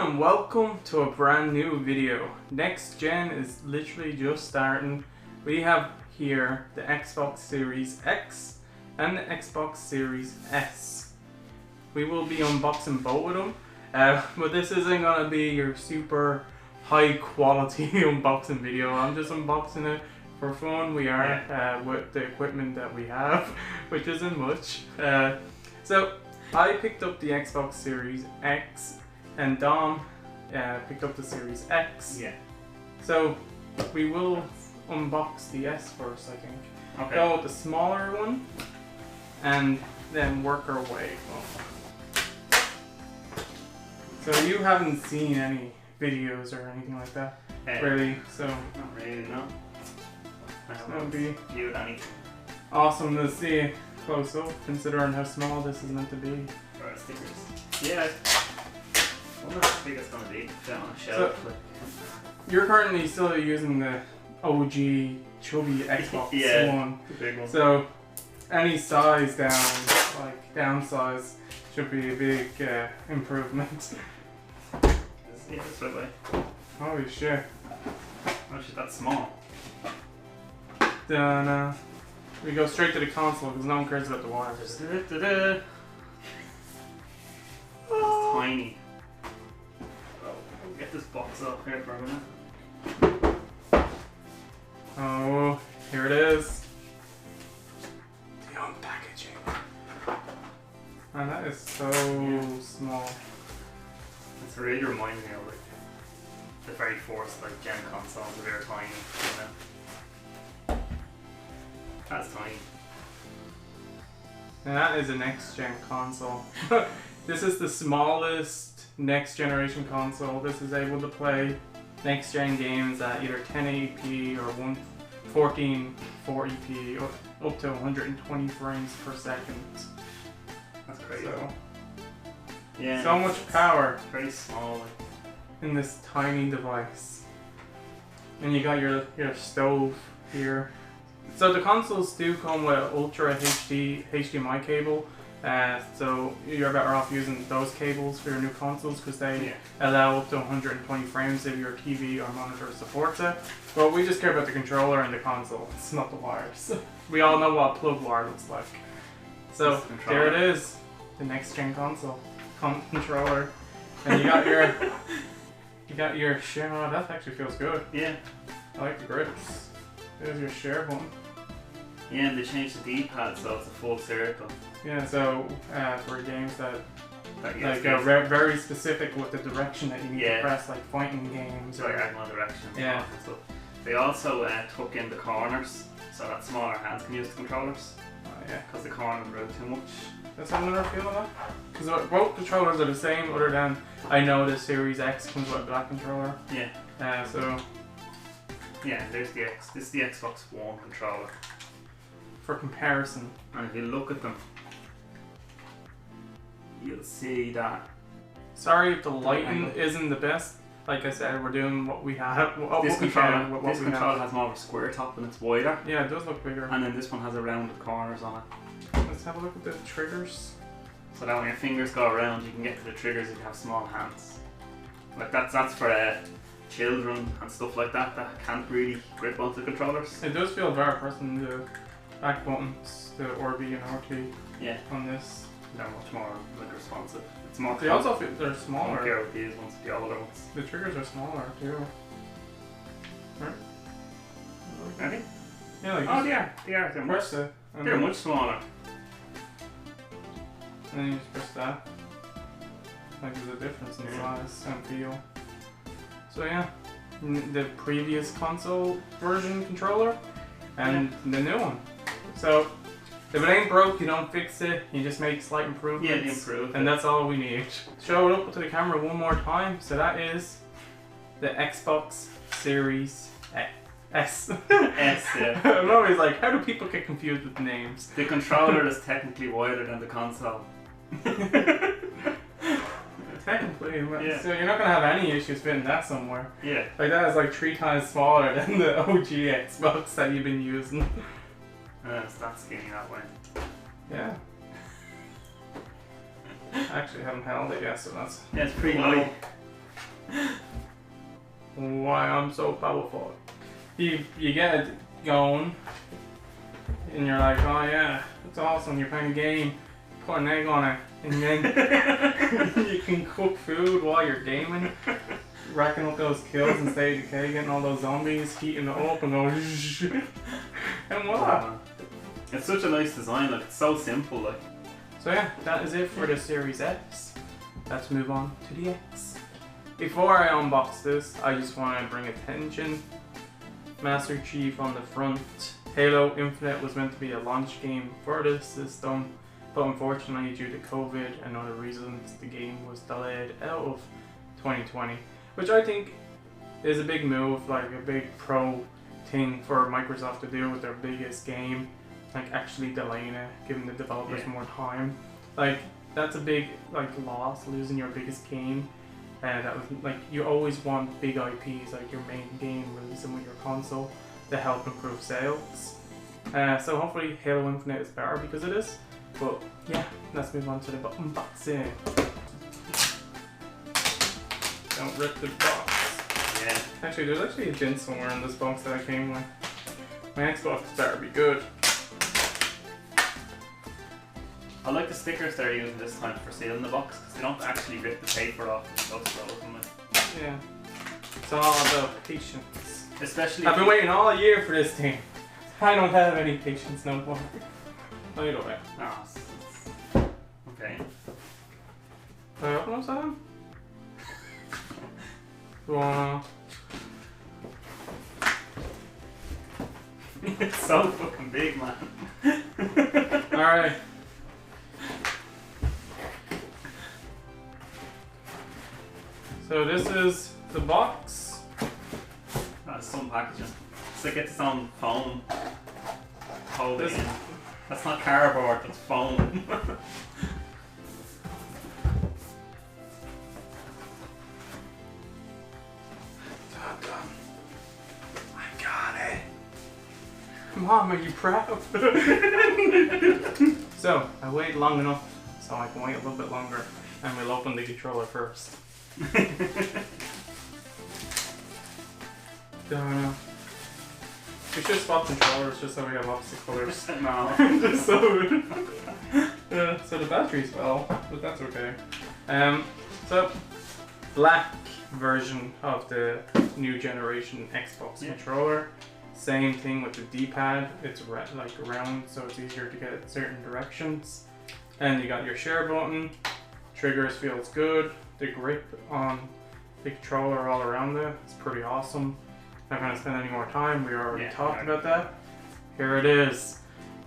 and welcome to a brand new video. Next gen is literally just starting. We have here the Xbox Series X and the Xbox Series S. We will be unboxing both of them, but this isn't going to be your super high quality unboxing video. I'm just unboxing it for fun. We are with the equipment that we have, which isn't much. So I picked up the Xbox Series X and Dom picked up the Series X. Yeah. So we will unbox the S first, I think. Okay. Go with the smaller one and then work our way up. So you haven't seen any videos or anything like that, really? So not really, no. That would be viewed anything. Awesome to see it close up, considering how small this is meant to be. For our stickers. Yeah. I wonder how big it's going to be down on a shelf. You're currently still using the OG chubby Xbox One. The big one. So any size down, like downsize, should be a big improvement. Yeah, this way. Holy shit. Oh shit, that's small. Then we go straight to the console because no one cares about the wires. It's tiny. We'll get this box off here for a minute. Oh, here it is. The unpackaging. Man, that is so small. It's really reminding me of like the very first like gen consoles that are tiny, you know. That's tiny. And that is a next gen console. This is the smallest next generation console. This is able to play next gen games at either 1080p or 1440p or up to 120 frames per second. That's crazy. So, yeah. so much power Very small. Like. in this tiny device. And you got your stove here. So the consoles do come with an Ultra HD HDMI cable. So you're better off using those cables for your new consoles because they allow up to 120 frames if your TV or monitor supports it. But we just care about the controller and the console. It's not the wires. We all know what a plug wire looks like. So there it is, the next gen console controller, and you got your share. Oh, that actually feels good. Yeah. I like the grips. There's your share button. Yeah, and they changed the D-pad so it's a full circle. Yeah, so for games that like very specific with the direction that you need to press, like fighting games or diagonal direction. Yeah. And stuff. They also took in the corners so that smaller hands can use the controllers. Yeah. Because the corners are too much. That's another feel of that. Because both controllers are the same, other than I know the Series X comes with a black controller. Yeah. So. Yeah, there's the X. This is the Xbox One controller. For comparison. And if you look at them, you'll see that. Sorry if the lighting isn't the best. Like I said, we're doing what we have. This controller has more of a square top and it's wider. Yeah, it does look bigger. And then this one has a rounded corners on it. Let's have a look at the triggers. So that when your fingers go around, you can get to the triggers if you have small hands. Like that's for children and stuff like that can't really grip onto the controllers. It does feel very pressing the back buttons, the RB and RT. Yeah. On this. They're much more like responsive. It's more. They also feel they're smaller. I don't care with these ones, the older ones. The triggers are smaller too. Right? Ready? Yeah, like oh, they are. They're much. They're much smaller. And then you just press that. Like there's a difference in size and feel. So yeah, the previous console version controller and the new one. So if it ain't broke, you don't fix it. You just make slight improvements. Yeah, improve. And that's all we need. Show it up to the camera one more time. So that is the Xbox Series S. S, yeah. I'm always like, how do people get confused with names? The controller is technically wider than the console. Technically, yeah. So you're not going to have any issues fitting that somewhere. Yeah. Like that is like 3 times smaller than the OG Xbox that you've been using. It's not skinny that way. Yeah. I actually haven't held it yet, so that's... Yeah, it's pretty light. Why I'm so powerful. You get it going, and you're like, oh yeah, it's awesome. You're playing a game, put an egg on it, and then you can cook food while you're gaming, racking up those kills and stay decay, getting all those zombies, heating it up, and going, and voila. It's such a nice design. Like it's so simple. Like. So yeah, that is it for the Series X. Let's move on to the X. Before I unbox this, I just want to bring attention. Master Chief on the front. Halo Infinite was meant to be a launch game for this system, but unfortunately due to COVID and other reasons, the game was delayed out of 2020, which I think is a big move, like a big pro thing for Microsoft to do with their biggest game, like actually delaying it, giving the developers more time. Like that's a big loss, losing your biggest game. And that was like, you always want big IPs like your main game releasing with your console to help improve sales. So hopefully Halo Infinite is better because of this. But yeah, let's move on to the unboxing. Don't rip the box. Yeah. Actually, there's actually a dent somewhere in this box that I came with. My Xbox better be good. I like the stickers they're using this time for sealing the box because they don't actually rip the paper off and stuff frozen with. Yeah. It's all about patience. Especially. I've been waiting all year for this thing. I don't have any patience no more. Oh, you don't have. Oh, okay. Can I open up something? Go on. It's so fucking big, man. Alright. So this is the box. That's some packaging. It's like it's on foam. Hold it in. That's not cardboard, that's foam. I got it. Mom, are you proud? So I waited long enough so I can wait a little bit longer, and we'll open the controller first. We should swap controllers just so we have opposite colors. No. Just so. So the batteries fell, but that's okay. So black version of the new generation Xbox controller. Same thing with the D-pad. It's like round, so it's easier to get certain directions. And you got your share button. Triggers feels good. The grip on the controller all around it is pretty awesome. Not gonna spend any more time. We already talked about that. Here it is.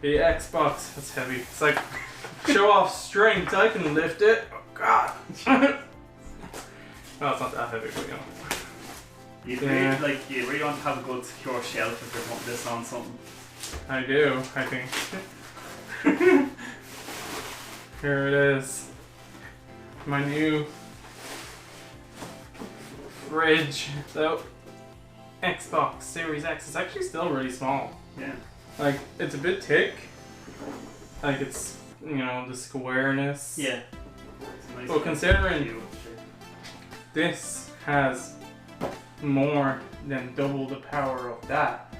The Xbox. It's heavy. It's like show off strength. I can lift it. Oh god. No, it's not that heavy, but you know. You really want to have a good secure shelf if you're putting this on something. I do, I think. Here it is. My new fridge. So, Xbox Series X is actually still really small. Yeah. Like, it's a bit thick. Like, it's, you know, the squareness. Yeah. Nice, but considering this has more than double the power of that.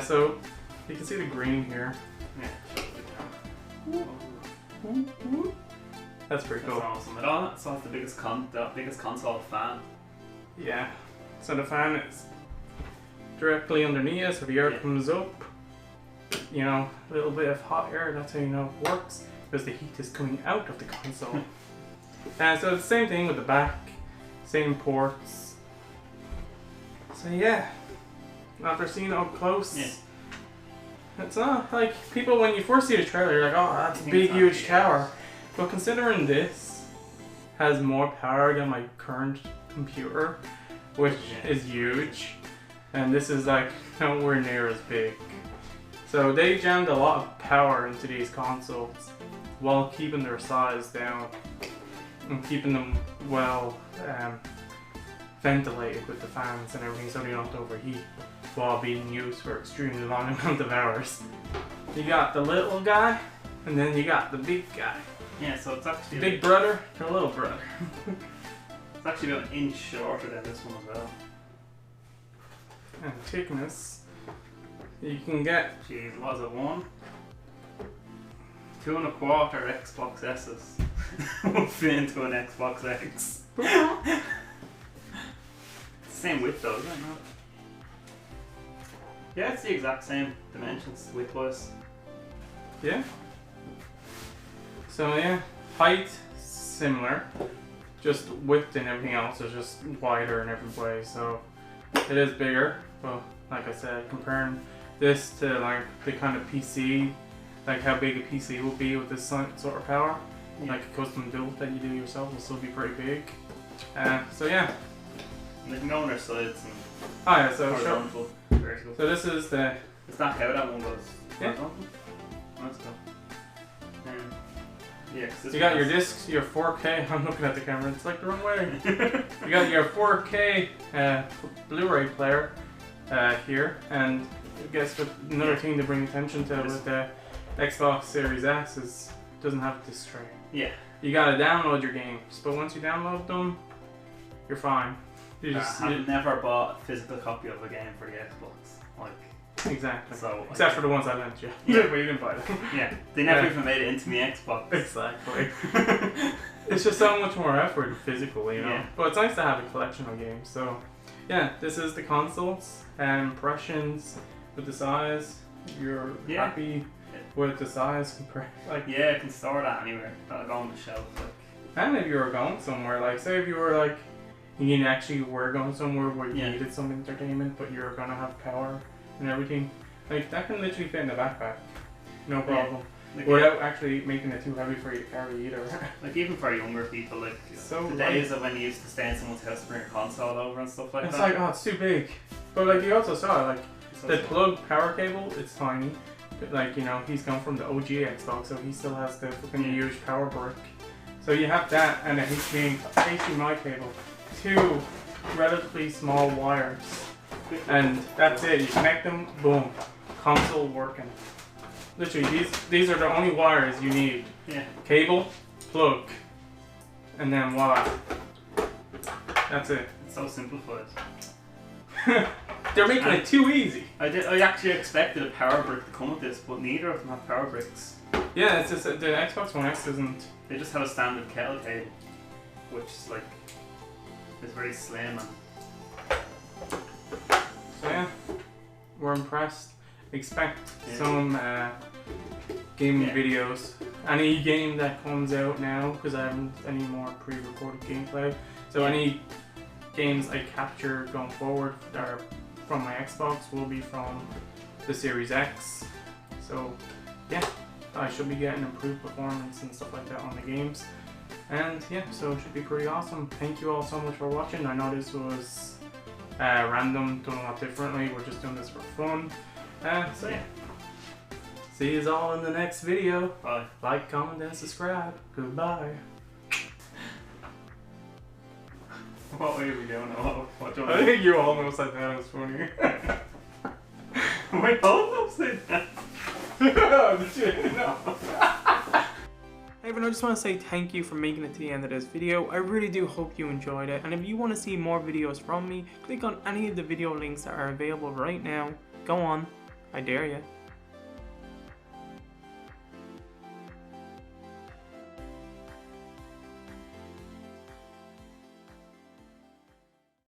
So, you can see the green here. Yeah. That's pretty cool. That's awesome. It also has the biggest console fan. Yeah. So the fan is directly underneath it, so the air comes up. You know, a little bit of hot air, that's how you know it works, because the heat is coming out of the console. And so it's the same thing with the back, same ports. So yeah, after seeing it up close, it's not like people, when you first see the trailer, you're like, oh, that's a big, huge tower. But considering this has more power than my current computer, which is huge, and this is like nowhere near as big. So they jammed a lot of power into these consoles while keeping their size down and keeping them well ventilated with the fans and everything, so they don't overheat while being used for extremely long amount of hours. You got the little guy, and then you got the big guy. Yeah, so it's actually big brother to little brother. It's actually about an inch shorter than this one as well. And thickness, you can get. Jeez, was it 1? 2 1/4 Xbox S's will fit into an Xbox X. It's the same width though, isn't it? No? Yeah, it's the exact same dimensions width-wise. Yeah. So yeah, height similar, just width and everything else is just wider in every way. So it is bigger. But like I said, comparing this to like the kind of PC, like how big a PC will be with this sort of power, like a custom build that you do yourself will still be pretty big. So yeah. And they can go on their sides and Oh yeah, so horizontal, vertical. So this is the. Is that how that one goes? Yeah. Horizontal? That's cool. Yeah, 'cause this You got one your has- discs, your 4K. I'm looking at the camera. It's like the wrong way. You got your 4K Blu-ray player here, and I guess with another thing to bring attention to with the Xbox Series S is it doesn't have a disc tray. Yeah. You gotta download your games, but once you download them, you're fine. You just I've never bought a physical copy of a game for the Xbox. Like, exactly. so Except for the ones I lent you. Yeah. But you didn't buy them. yeah, they never Yeah. even made it into my Xbox. Exactly. It's just so much more effort physically, you know. Yeah. But it's nice to have a collection of games. So, yeah, this is the consoles and impressions with the size. You're Yeah. happy with the size compared, like. Yeah, I can store that anywhere. That'll go on the shelf. Like, And if you were going somewhere, like say if you were like, you actually were going somewhere where you Yeah. needed some entertainment, but you're gonna have power and everything, like that can literally fit in the backpack, no problem. like, Without actually making it too heavy for you to carry either. like even for younger people, like So the days of when you used to stay in someone's house to bring a console over and stuff like It's that. like, oh, it's too big. But like you also saw, like So the small. plug power cable, it's tiny. But like, you know, he's come from the OG Xbox, so he still has the fucking Yeah. huge power brick. So you have that and a HDMI cable, 2 relatively small wires, and that's it. You connect them, boom, console working. Literally, these are the only wires you need. Yeah. Cable, plug, and then voila. That's it. It's so simplified. They're making it too easy. I actually expected a power brick to come with this, but neither of them have power bricks. Yeah, it's just that the Xbox One X isn't. They just have a standard kettle cable, which is like is very slim and So yeah, we're impressed. Expect Yeah. some gaming Yeah. videos. Any game that comes out now, because I haven't any more pre-recorded gameplay. So Yeah. any games I capture going forward that are from my Xbox will be from the Series X. So yeah, I should be getting improved performance and stuff like that on the games. And yeah, so it should be pretty awesome. Thank you all so much for watching. I know this was random, done a lot differently. We're just doing this for fun. So yeah, see you all in the next video. bye. Like, comment, and subscribe. Goodbye. What were we doing? What do you I want to think you almost said that was funny. do? Wait, both upside down. No. Hey everyone, I just want to say thank you for making it to the end of this video. I really do hope you enjoyed it, and if you want to see more videos from me, click on any of the video links that are available right now. Go on, I dare you.